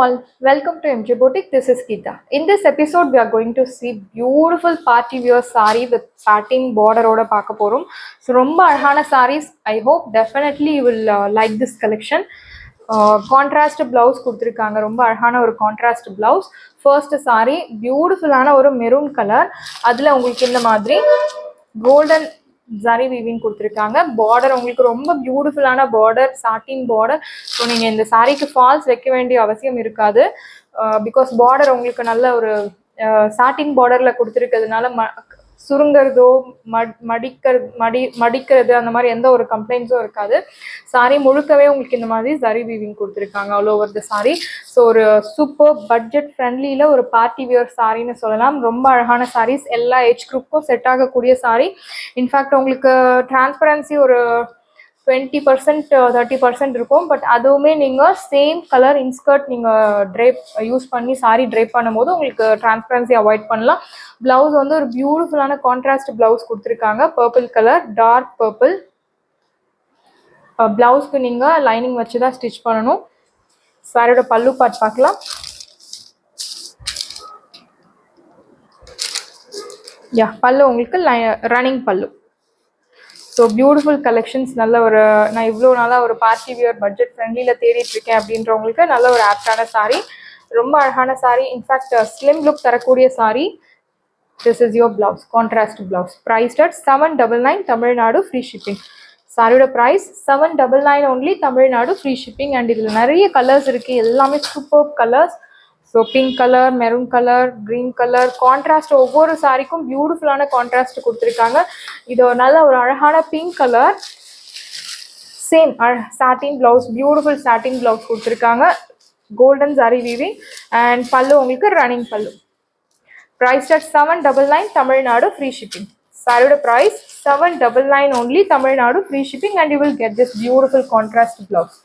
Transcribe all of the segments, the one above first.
all, welcome to MJ Boutique. This is Geeta. In this episode, we are going to see beautiful party wear saree with satin border oda paaka porum. So romba alhana sarees. I hope definitely you will like this collection. Contrast blouse கொடுத்துருக்காங்க. ரொம்ப அழகான ஒரு contrast blouse. First saree பியூட்டிஃபுல்லான ஒரு maroon colour. அதில் உங்களுக்கு இந்த மாதிரி கோல்டன் ஜரி வீவிங் கொடுத்துருக்காங்க. பார்டர் உங்களுக்கு ரொம்ப பியூட்டிஃபுல்லான பார்டர், சாட்டின் பார்டர். ஸோ நீங்கள் இந்த சாரீக்கு ஃபால்ஸ் வைக்க வேண்டிய அவசியம் இருக்காது. பிகாஸ் பார்டர் உங்களுக்கு நல்ல ஒரு சாட்டின் பார்டரில் கொடுத்துருக்கிறதுனால சுருங்கிறதோ மடிக்கிறது அந்த மாதிரி எந்த ஒரு கம்ப்ளைண்ட்ஸும் இருக்காது. சாரீ முழுக்கவே உங்களுக்கு இந்த மாதிரி ஜரி வீவிங் கொடுத்துருக்காங்க ஆல் ஓவர் த சாரீ. ஸோ ஒரு சூப்பர் பட்ஜெட் ஃப்ரெண்ட்லியில் ஒரு பார்ட்டி வியர் சாரின்னு சொல்லலாம். ரொம்ப அழகான சாரீஸ், எல்லா ஏஜ் குரூப்புக்கும் செட் ஆகக்கூடிய சாரீ. இன்ஃபேக்ட் உங்களுக்கு டிரான்ஸ்பரன்சி ஒரு 20% 30% இருக்கும். பட் அதுவுமே நீங்கள் சேம் கலர் இன்ஸ்கர்ட் நீங்கள் ட்ரேப் யூஸ் பண்ணி சாரீ ட்ரேப் பண்ணும்போது உங்களுக்கு டிரான்ஸ்பரன்சி அவாய்ட் பண்ணலாம். பிளவுஸ் வந்து ஒரு பியூட்டிஃபுல்லான கான்ட்ராஸ்ட் பிளவுஸ் கொடுத்துருக்காங்க. Purple colour, dark purple. பிளவுஸ்க்கு நீங்கள் லைனிங் வச்சு தான் ஸ்டிச் பண்ணணும். சாரியோட பல்லு பார்ட் பார்க்கலாம். பல்லு உங்களுக்கு ரன்னிங் பல்லு. So beautiful collections. நல்ல ஒரு நான் இவ்வளோ நாளாக ஒரு பார்ட்டி வியர் பட்ஜெட் ஃப்ரெண்ட்லியில் தேடிட்டு இருக்கேன் அப்படின்றவங்களுக்கு நல்ல ஒரு ஆப்டான சாரீ, ரொம்ப அழகான சாரீ. இன்ஃபேக்ட் ஸ்லிம் லுக் தரக்கூடிய sari. This is your blouse, contrast blouse. Priced at 799 Tamil Nadu, free shipping. சாரியோட price 799 only, Tamil Nadu, free shipping. And இதில் நிறைய கலர்ஸ் இருக்குது, எல்லாமே super colours. So pink colour, maroon colour, green colour, contrast. ஒவ்வொரு சாரிக்கும் பியூட்டிஃபுல்லான கான்ட்ராஸ்ட் கொடுத்துருக்காங்க. இது ஒரு நல்ல ஒரு அழகான pink colour. Same satin blouse, beautiful satin blouse கொடுத்துருக்காங்க. Golden zari weaving. And pallu உங்களுக்கு running pallu. Price at 799 Tamil Nadu, free shipping. சாரியோட price 799 only, Tamil Nadu, free shipping. And you will get this beautiful contrast blouse.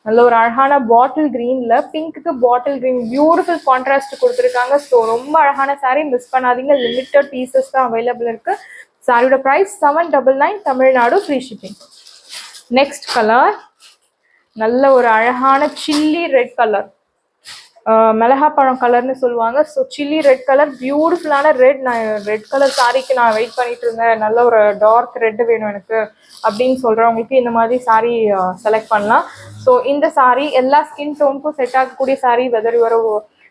நல்ல ஒரு அழகான பாட்டில் கிரீன்ல பிங்க்கு பாட்டில் கிரீன் பியூட்டிஃபுல் கான்ட்ராஸ்ட் கொடுத்துருக்காங்க. So ரொம்ப அழகான சாரீ, மிஸ் பண்ணாதீங்க. லிமிட்டட் பீசஸ் தான் அவைலபிள் இருக்கு. சாரியோட price 799 Tamil Nadu, free shipping. Next colour நல்ல ஒரு அழகான சில்லி ரெட் கலர், மிளகா பழம் கலர்னு சொல்லுவாங்க. ஸோ சில்லி ரெட் கலர், பியூட்டிஃபுல்லான ரெட். நான் ரெட் கலர் சாரீக்கு நான் வெயிட் பண்ணிட்டு இருந்தேன். நல்ல ஒரு டார்க் ரெட் வேணும் எனக்கு அப்படின்னு சொல்கிறவங்களுக்கு இந்த மாதிரி சாரீ செலக்ட் பண்ணலாம். ஸோ இந்த சாரீ எல்லா ஸ்கின் டோனுக்கும் செட் ஆகக்கூடிய sari. Whether your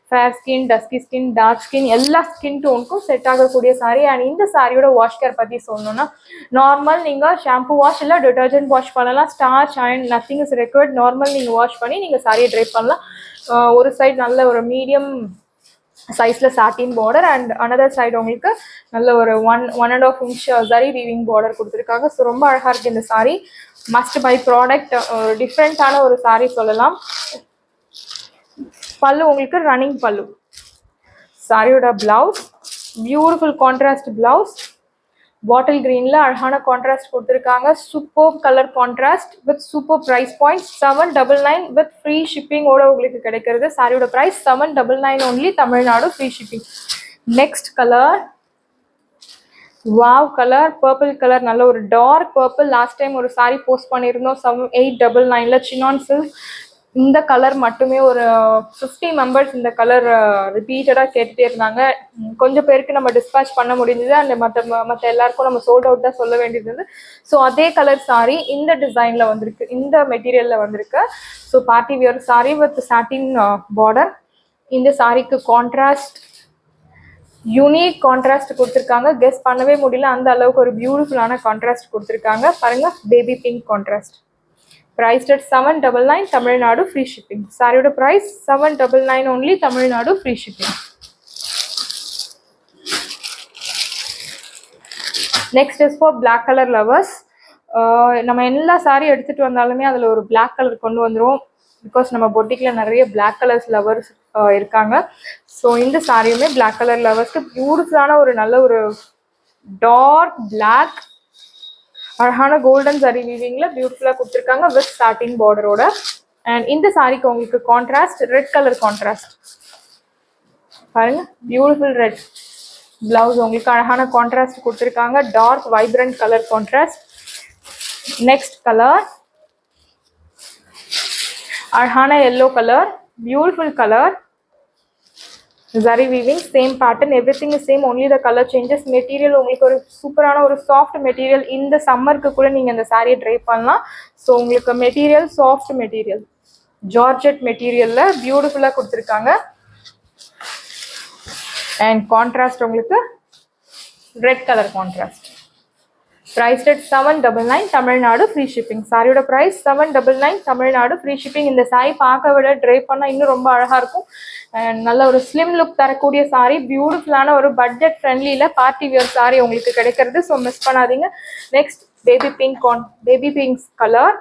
fair skin, dusky skin, dark skin, எல்லா ஸ்கின் டோனுக்கும் செட் ஆகக்கூடிய சாரீ. அண்ட் இந்த சாரியோட வாஷ் கேர் பற்றி சொல்லணும்னா, நார்மல் நீங்கள் ஷாம்பு வாஷ் இல்லை டிட்டர்ஜென்ட் வாஷ் பண்ணலாம். Starch, iron nothing is required. Normal நீங்கள் வாஷ் பண்ணி நீங்கள் சாரியை ட்ரை பண்ணலாம். ஒரு சைடு நல்ல ஒரு மீடியம் சைஸில் சாட்டின் பார்டர் அண்ட் அனதர் சைடு உங்களுக்கு நல்ல ஒரு 1.5 inch ஜரி வீவிங் பார்டர் கொடுத்துருக்காங்க. ஸோ ரொம்ப அழகாக இருக்குது இந்த சாரீ. Must by product. டிஃப்ரெண்ட்டான ஒரு சாரீ சொல்லலாம். பல்லு உங்களுக்கு ரன்னிங் பல்லு. சாரியோட blouse beautiful contrast blouse. Bottle கிரீன்ல அழகான கான்ட்ராஸ்ட் கொடுத்துருக்காங்க. Super colour contrast with super price point. 799 with free ஷிப்பிங்கோட உங்களுக்கு கிடைக்கிறது. சாரியோட price 799 only, Tamil Nadu, free shipping. Next colour wow colour, purple colour. நல்ல ஒரு டார்க் பர்பிள். லாஸ்ட் டைம் ஒரு சாரீ போஸ்ட் பண்ணியிருந்தோம் 899ல சினான் சில்க். இந்த கலர் மட்டுமே ஒரு 50 மெம்பர்ஸ் இந்த கலர் ரிப்பீட்டடாக கேட்டுகிட்டே இருந்தாங்க. கொஞ்சம் பேருக்கு நம்ம டிஸ்பேச் பண்ண முடிஞ்சது. அந்த மற்ற எல்லாருக்கும் நம்ம சோல்ட் அவுட் தான் சொல்ல வேண்டியது. ஸோ அதே கலர் சாரீ இந்த டிசைனில் வந்திருக்கு, இந்த மெட்டீரியலில் வந்திருக்கு. So party wear sari with satin border. இந்த சாரீக்கு கான்ட்ராஸ்ட், யூனிக் கான்ட்ராஸ்ட் கொடுத்துருக்காங்க. கெஸ் பண்ணவே முடியல, அந்த அளவுக்கு ஒரு பியூட்டிஃபுல்லான கான்ட்ராஸ்ட் கொடுத்துருக்காங்க. பாருங்க, baby pink contrast. Priced at 799 Tamil Nadu, free shipping. சாரியோட price 799 only, Tamil Nadu, free shipping. Next is for black colour lovers. நம்ம எல்லா சாரீ எடுத்துகிட்டு வந்தாலுமே அதில் ஒரு பிளாக் கலர் கொண்டு வந்துடும். பிகாஸ் நம்ம பொட்டிக்கில் நிறைய பிளாக் கலர்ஸ் லவர்ஸ் இருக்காங்க. ஸோ இந்த சாரியுமே பிளாக் கலர் லவர்ஸ்க்கு பியூட்டிஃபுல்லான ஒரு நல்ல ஒரு டார்க் பிளாக், அழகான கோல்டன் ஜரி வீவிங்ல பியூட்டிஃபுல்லாக கொடுத்துருக்காங்க வித் சாட்டின் பார்டரோட. அண்ட் இந்த சாரிக்கு உங்களுக்கு கான்ட்ராஸ்ட் ரெட் கலர் கான்ட்ராஸ்ட். பாருங்க, பியூட்டிஃபுல் ரெட் பிளவுஸ். உங்களுக்கு அழகான கான்ட்ராஸ்ட் கொடுத்துருக்காங்க. Dark vibrant colour contrast. Next colour அழகான yellow colour. Beautiful colour. Zari weaving, same pattern, everything is same, only the color changes. Material உங்களுக்கு ஒரு சூப்பரான ஒரு சாஃப்ட் மெட்டீரியல். இந்த சம்மருக்கு கூட நீங்க இந்த சாரியை ட்ரை பண்ணலாம். ஸோ உங்களுக்கு மெட்டீரியல் சாஃப்ட் மெட்டீரியல், ஜார்ஜெட் மெட்டீரியல்ல பியூட்டிஃபுல்லா கொடுத்துருக்காங்க. அண்ட் கான்ட்ராஸ்ட் உங்களுக்கு red colour contrast. Priced at 799 Tamil Nadu free shipping. சாரியோட ப்ரைஸ் 799 தமிழ்நாடு ஃப்ரீ ஷிப்பிங். இந்த சாரி பார்க்க விட ட்ரை பண்ணால் இன்னும் ரொம்ப அழகாக இருக்கும். அண்ட் நல்ல ஒரு ஸ்லிம் லுக் தரக்கூடிய சாரி, பியூட்டிஃபுல்லான ஒரு பட்ஜெட் ஃப்ரெண்ட்லியில் பார்ட்டி வியர் சாரி உங்களுக்கு கிடைக்கிறது. ஸோ மிஸ் பண்ணாதீங்க. Next baby pink colour,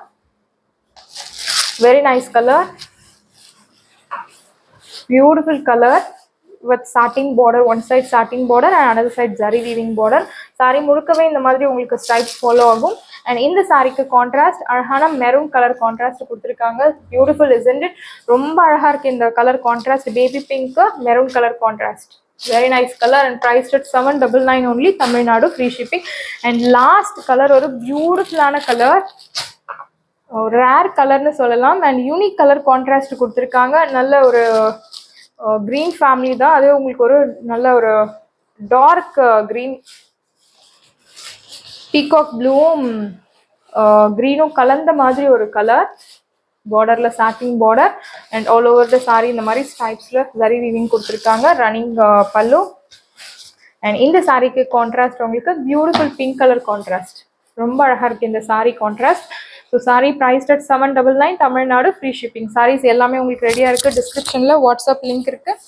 very nice colour, beautiful colour with satin border, one side satin border and another side zari weaving border. Saree முழுக்கவே இந்த மாதிரி உங்களுக்கு ஸ்ட்ரைப்ஸ் ஃபாலோ ஆகும். And இந்த சாரிக்கு கான்ட்ராஸ்ட் அழகான மெரூன் கலர் கான்ட்ராஸ்ட் கொடுத்துருக்காங்க. Beautiful isn't it? ரொம்ப அழகா இருக்கு இந்த colour contrast. Baby pink maroon colour contrast, very nice colour. And priced at 799 only Tamil Nadu free shipping. And last colour ஒரு பியூட்டிஃபுல்லான கலர், ரேர் கலர்னு சொல்லலாம். அண்ட் யூனிக் கலர் கான்ட்ராஸ்ட் கொடுத்துருக்காங்க. நல்ல ஒரு கிரீன் ஃபேமிலி தான், அது உங்களுக்கு ஒரு நல்ல ஒரு டார்க் கிரீன், பீகாக் ப்ளூவும் கிரீனும் கலந்த மாதிரி ஒரு கலர். பார்டர்ல satin border and all over the sari இந்த மாதிரி ஸ்டைப்ஸ்ல ஜரி வீவிங் கொடுத்துருக்காங்க. ரன்னிங் பல்லு. அண்ட் இந்த சாரிக்கு கான்ட்ராஸ்ட் உங்களுக்கு பியூட்டிஃபுல் பிங்க் கலர் கான்ட்ராஸ்ட், ரொம்ப அழகா இருக்கு இந்த sari contrast. So sari priced at 799 Tamil Nadu free shipping. Saris எல்லாமே உங்களுக்கு ரெடியாக இருக்குது. டிஸ்கிரிப்ஷனில் வாட்ஸ்அப் லிங்க் இருக்குது.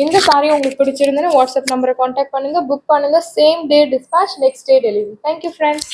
இந்த சாரி உங்களுக்கு பிடிச்சிருந்துன்னு வாட்ஸ்அப் நம்பரை காண்டாக்ட் பண்ணுங்கள், புக் பண்ணுங்கள். Same day dispatch, next day delivery. Thank you friends.